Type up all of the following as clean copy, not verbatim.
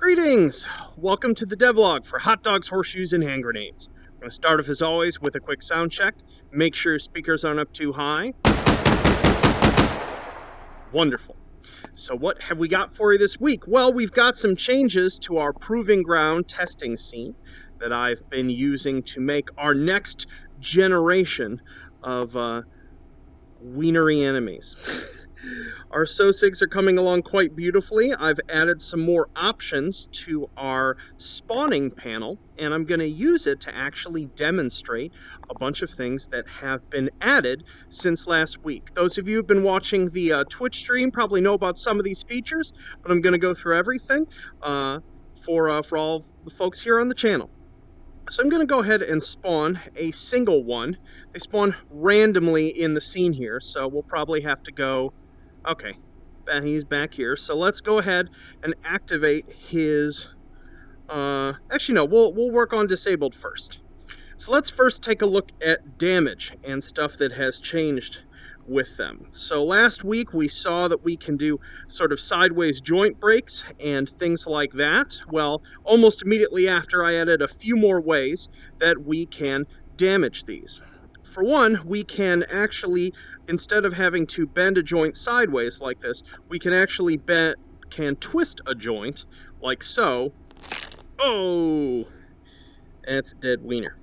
Greetings! Welcome to the devlog for hot dogs, horseshoes, and hand grenades. I'm going to start off as always with a quick sound check. Make sure your speakers aren't up too high. Wonderful. So what have we got for you this week? Well, we've got some changes to our proving ground testing scene that I've been using to make our next generation of wienery enemies. Our Sosigs are coming along quite beautifully. I've added some more options to our spawning panel, and I'm going to use it to actually demonstrate a bunch of things that have been added since last week. Those of you who've been watching the Twitch stream probably know about some of these features, but I'm going to go through everything for all the folks here on the channel. So I'm going to go ahead and spawn a single one. They spawn randomly in the scene here, so we'll probably have to go... Okay, he's back here. So let's go ahead and activate his... Actually, no, we'll work on disabled first. So let's first take a look at damage and stuff that has changed with them. So last week we saw that we can do sort of sideways joint breaks and things like that. Well, almost immediately after, I added a few more ways that we can damage these. For one, we can actually, instead of having to bend a joint sideways like this, we can actually twist a joint like so. Oh, that's a dead wiener.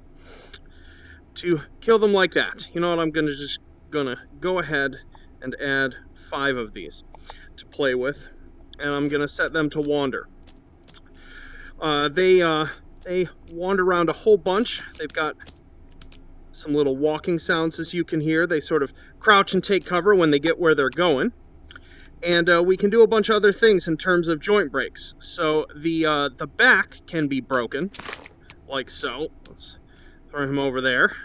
To kill them like that, you know what, I'm gonna go ahead and add 5 of these to play with, and I'm gonna set them to wander. They wander around a whole bunch. They've got some little walking sounds, as you can hear. They sort of crouch and take cover when they get where they're going. And we can do a bunch of other things in terms of joint breaks. So the back can be broken, like so. Let's throw him over there.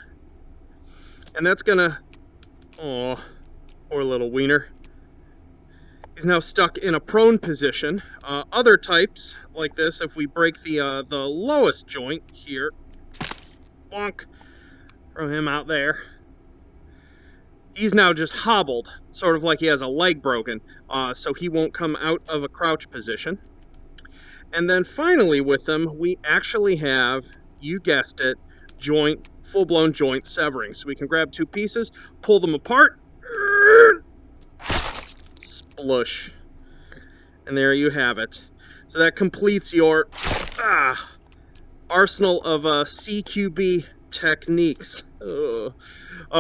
And that's gonna... Oh, poor little wiener. He's now stuck in a prone position. Other types, like this, if we break the lowest joint here, bonk, throw him out there. He's now just hobbled, sort of like he has a leg broken, so he won't come out of a crouch position. And then finally with them, we actually have, you guessed it, full-blown joint severing. So we can grab 2 pieces, pull them apart, splush. And there you have it. So that completes your arsenal of CQB techniques.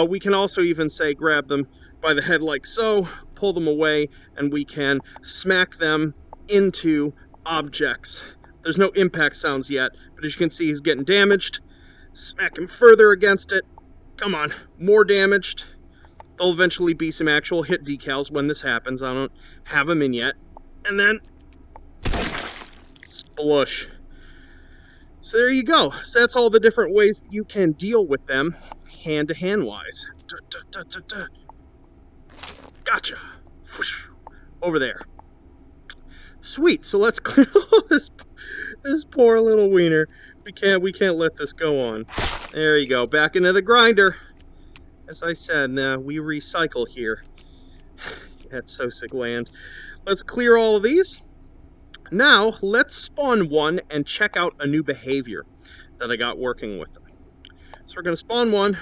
We can also even say grab them by the head like so, pull them away, and we can smack them into objects. There's no impact sounds yet, but as you can see, he's getting damaged. Smack him further against it. Come on, more damaged. There'll eventually be some actual hit decals when this happens. I don't have them in yet. And then splush. So there you go. So that's all the different ways that you can deal with them hand-to-hand wise. Gotcha. Over there. Sweet. So let's clear all this poor little wiener. We can't let this go on. There you go. Back into the grinder. As I said, we recycle here at Sosig land. Let's clear all of these. Now, let's spawn one and check out a new behavior that I got working with them. So we're going to spawn one.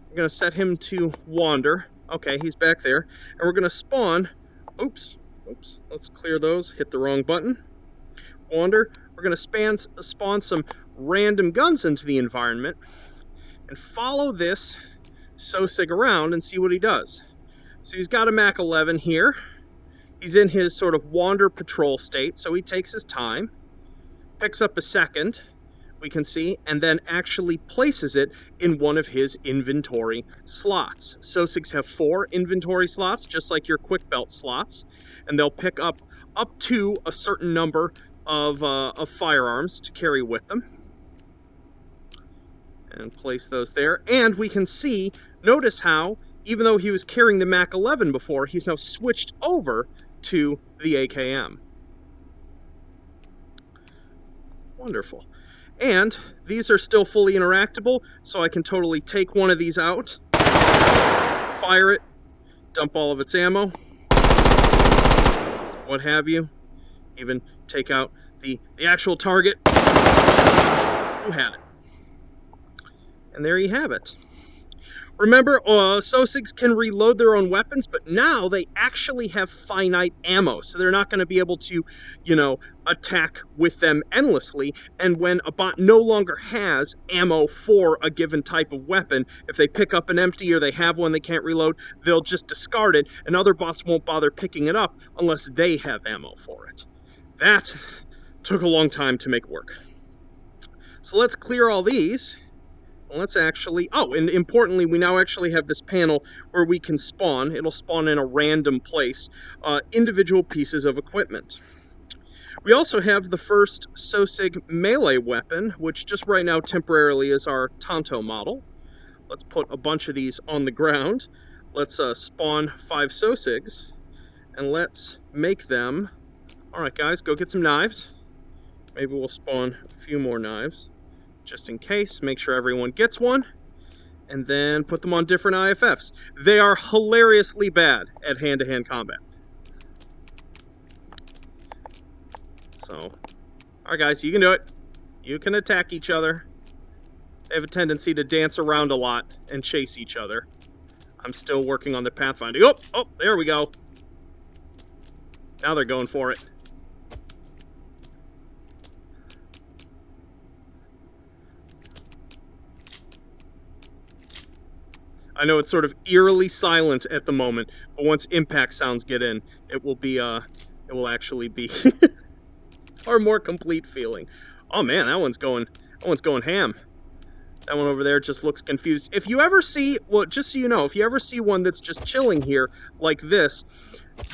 We're going to set him to wander. Okay, he's back there. And we're going to spawn... Oops. Let's clear those. Hit the wrong button. Wander. We're going to spawn some random guns into the environment and follow this Sosig around and see what he does. So he's got a Mach 11 here. He's in his sort of wander patrol state, so he takes his time, picks up a second, we can see, and then actually places it in one of his inventory slots. Sosigs have 4 inventory slots, just like your quick belt slots, and they'll pick up to a certain number of firearms to carry with them. And place those there. And we can see, notice how, even though he was carrying the Mach 11 before, he's now switched over to the AKM. Wonderful. And these are still fully interactable, so I can totally take one of these out, fire it, dump all of its ammo, what have you. Even take out the actual target. Who had it? And there you have it. Remember, Sosigs can reload their own weapons, but now they actually have finite ammo, so they're not going to be able to, attack with them endlessly. And when a bot no longer has ammo for a given type of weapon, if they pick up an empty or they have one they can't reload, they'll just discard it, and other bots won't bother picking it up unless they have ammo for it. That took a long time to make work. So let's clear all these. Let's actually, and importantly, we now actually have this panel where we can spawn. It'll spawn in a random place, individual pieces of equipment. We also have the first Sosig melee weapon, which just right now temporarily is our Tonto model. Let's put a bunch of these on the ground. Let's spawn 5 Sosigs, and let's make them. All right, guys, go get some knives. Maybe we'll spawn a few more knives. Just in case, make sure everyone gets one, and then put them on different IFFs. They are hilariously bad at hand-to-hand combat. So, alright guys, you can do it. You can attack each other. They have a tendency to dance around a lot and chase each other. I'm still working on the pathfinding. Oh, there we go. Now they're going for it. I know it's sort of eerily silent at the moment, but once impact sounds get in, it will actually be far more complete feeling. Oh man, that one's going ham. That one over there just looks confused. If you ever see, well, just so you know, if you ever see one that's just chilling here like this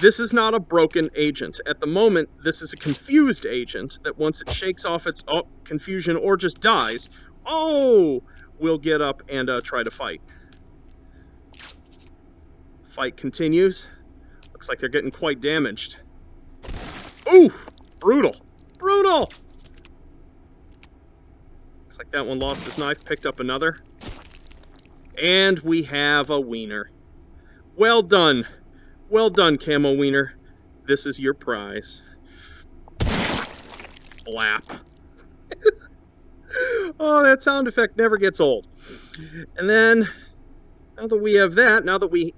is not a broken agent. At the moment, this is a confused agent that once it shakes off its confusion or just dies, will get up and try to fight. Fight continues. Looks like they're getting quite damaged. Ooh! Brutal! Brutal! Looks like that one lost his knife, picked up another. And we have a wiener. Well done. Well done, Camo Wiener. This is your prize. Blap. Oh, that sound effect never gets old. And then, now that we have that, now that we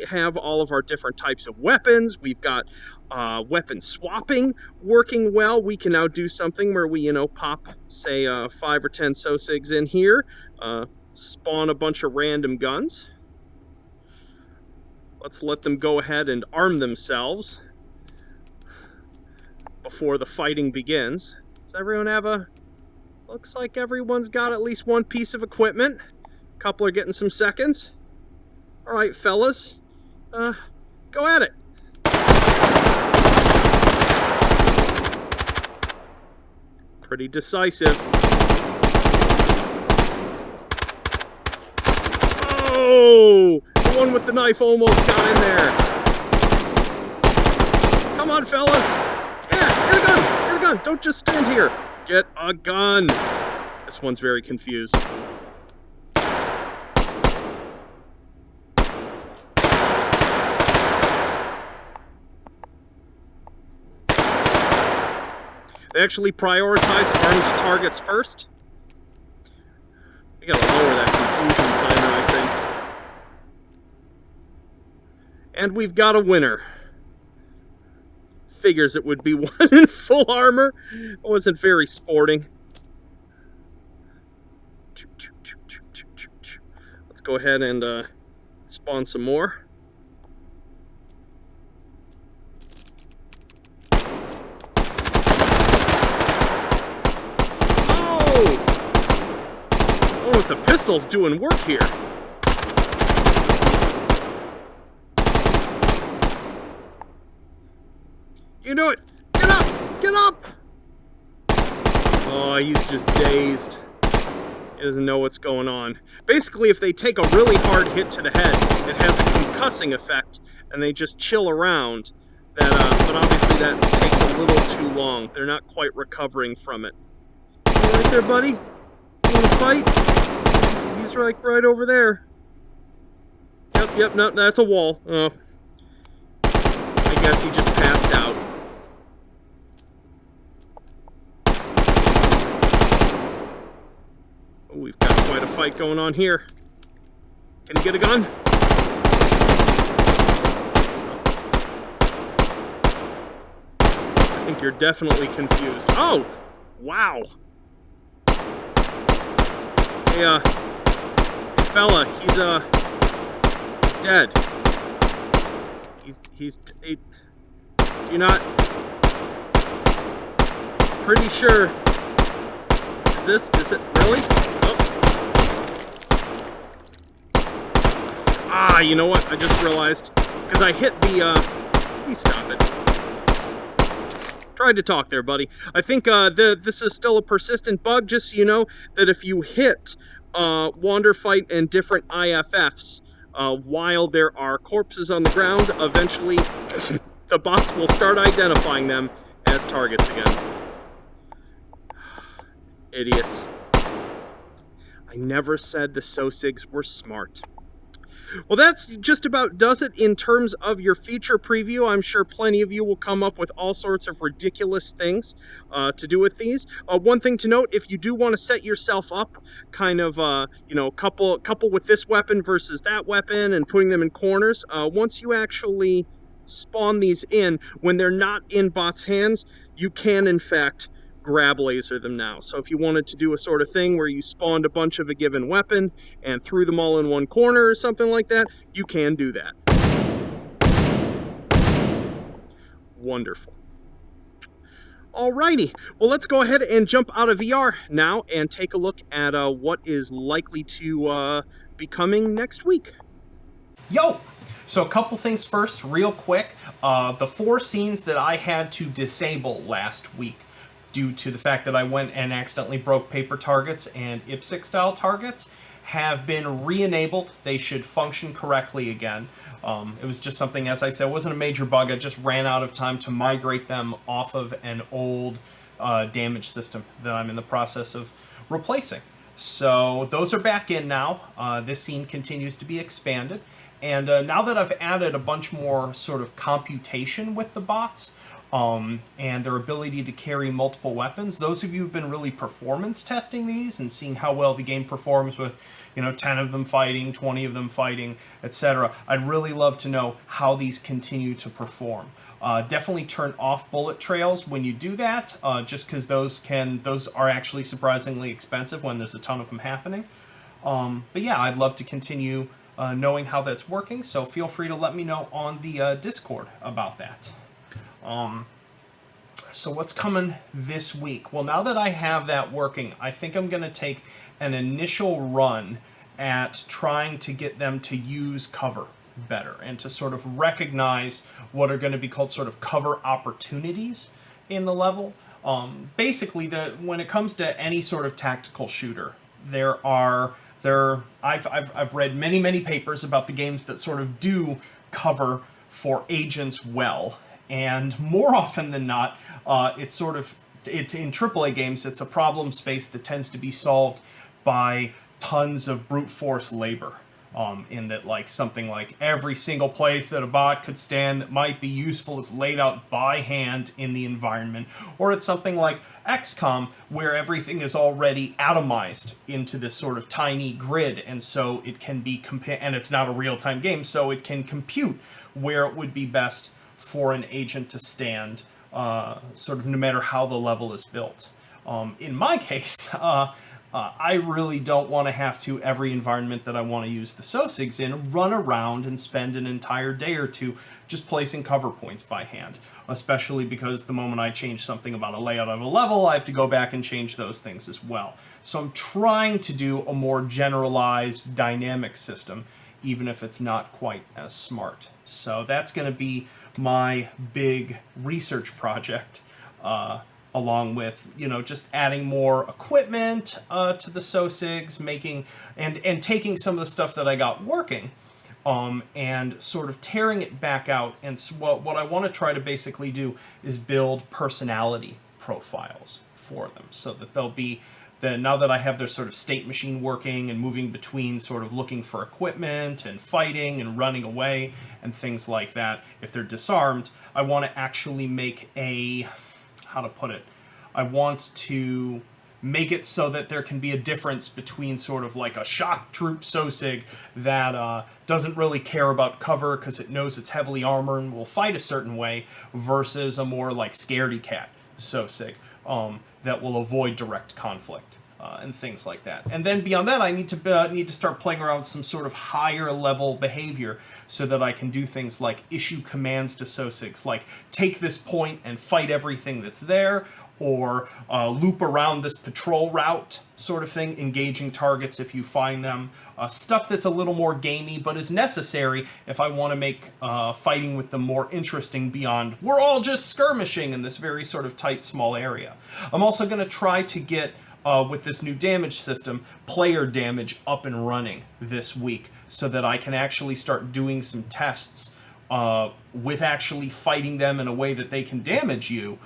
have all of our different types of weapons, we've got weapon swapping working well, we can now do something where we, pop, say, 5 or 10 Sosigs in here, spawn a bunch of random guns. Let's let them go ahead and arm themselves before the fighting begins. Does everyone have looks like everyone's got at least one piece of equipment. A couple are getting some seconds. All right, fellas, go at it. Pretty decisive. Oh, the one with the knife almost got in there. Come on, fellas. Yeah, get a gun. Get a gun. Don't just stand here. Get a gun. This one's very confused. They actually prioritize armed targets first. We gotta lower that confusion timer, I think. And we've got a winner. Figures it would be one in full armor. It wasn't very sporting. Let's go ahead and spawn some more. The pistol's doing work here. You know it. Get up! Get up! Oh, he's just dazed. He doesn't know what's going on. Basically, if they take a really hard hit to the head, it has a concussing effect, and they just chill around. But obviously that takes a little too long. They're not quite recovering from it. You right there, buddy? You wanna fight? He's right over there. Yep, no, that's a wall. Oh. I guess he just passed out. We've got quite a fight going on here. Can you get a gun? I think you're definitely confused. Oh! Wow! Hey, fella, he's dead. Do you not... Pretty sure... Is it really? Oh. Ah, you know what? I just realized. Because I hit the, please stop it. Tried to talk there, buddy. I think, this is still a persistent bug, just so you know, that if you hit, Wander Fight and different IFFs, while there are corpses on the ground, eventually the bots will start identifying them as targets again. Idiots. I never said the Sosigs were smart. Well, that's just about does it in terms of your feature preview. I'm sure plenty of you will come up with all sorts of ridiculous things to do with these. One thing to note, if you do want to set yourself up, kind of, couple with this weapon versus that weapon and putting them in corners, once you actually spawn these in, when they're not in bots' hands, you can, in fact, grab laser them now. So if you wanted to do a sort of thing where you spawned a bunch of a given weapon and threw them all in one corner or something like that, you can do that. Wonderful. Alrighty, well, let's go ahead and jump out of VR now and take a look at what is likely to be coming next week. Yo! So a couple things first, real quick. The 4 scenes that I had to disable last week due to the fact that I went and accidentally broke paper targets and IPSC style targets have been re-enabled. They should function correctly again. It was just something, as I said, it wasn't a major bug. I just ran out of time to migrate them off of an old damage system that I'm in the process of replacing. So those are back in now. This scene continues to be expanded. And now that I've added a bunch more sort of computation with the bots, and their ability to carry multiple weapons. Those of you who've been really performance testing these and seeing how well the game performs with, 10 of them fighting, 20 of them fighting, etc. I'd really love to know how these continue to perform. Definitely turn off bullet trails when you do that, just because those are actually surprisingly expensive when there's a ton of them happening. But yeah, I'd love to continue knowing how that's working, so feel free to let me know on the Discord about that. So what's coming this week? Well, now that I have that working, I think I'm going to take an initial run at trying to get them to use cover better and to sort of recognize what are going to be called sort of cover opportunities in the level. Basically, when it comes to any sort of tactical shooter, I've read many papers about the games that sort of do cover for agents well. And more often than not, in AAA games, it's a problem space that tends to be solved by tons of brute force labor. In that, like, something like every single place that a bot could stand that might be useful is laid out by hand in the environment. Or it's something like XCOM, where everything is already atomized into this sort of tiny grid, and so it can be and it's not a real-time game, so it can compute where it would be best for an agent to stand, sort of no matter how the level is built. In my case, I really don't want to have to, every environment that I want to use the Sosigs in, run around and spend an entire day or two just placing cover points by hand, especially because the moment I change something about a layout of a level, I have to go back and change those things as well. So I'm trying to do a more generalized dynamic system, even if it's not quite as smart. So that's going to be my big research project, along with, just adding more equipment to the Sosigs, making and taking some of the stuff that I got working, and sort of tearing it back out. And what I want to try to basically do is build personality profiles for them, so that they'll be now that I have their sort of state machine working and moving between sort of looking for equipment and fighting and running away and things like that, if they're disarmed, I want to actually make I want to make it so that there can be a difference between sort of like a shock troop Sosig that doesn't really care about cover because it knows it's heavily armored and will fight a certain way, versus a more like scaredy cat Sosig that will avoid direct conflict. And things like that. And then beyond that, I need to start playing around with some sort of higher level behavior so that I can do things like issue commands to Sosigs, like take this point and fight everything that's there, or loop around this patrol route sort of thing, engaging targets if you find them. Stuff that's a little more gamey, but is necessary if I want to make fighting with them more interesting beyond we're all just skirmishing in this very sort of tight, small area. I'm also going to try to get with this new damage system, player damage up and running this week so that I can actually start doing some tests with actually fighting them in a way that they can damage you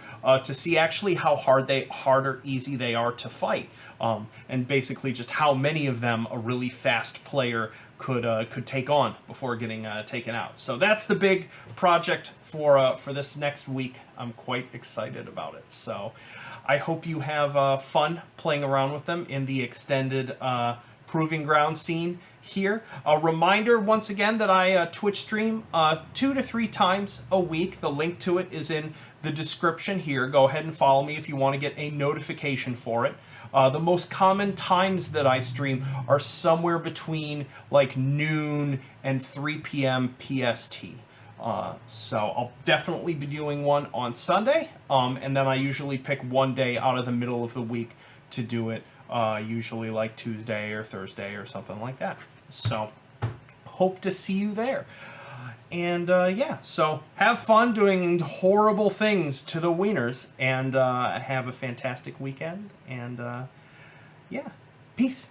to see actually how hard or easy they are to fight, and basically just how many of them a really fast player could take on before getting taken out. So that's the big project for this next week. I'm quite excited about it. So I hope you have fun playing around with them in the extended Proving Ground scene here. A reminder once again that I Twitch stream 2 to 3 times a week. The link to it is in the description here. Go ahead and follow me if you want to get a notification for it. The most common times that I stream are somewhere between like noon and 3 p.m. PST. So I'll definitely be doing one on Sunday, and then I usually pick one day out of the middle of the week to do it, usually like Tuesday or Thursday or something like that. So hope to see you there. And yeah, so have fun doing horrible things to the wieners, and have a fantastic weekend, and yeah, peace.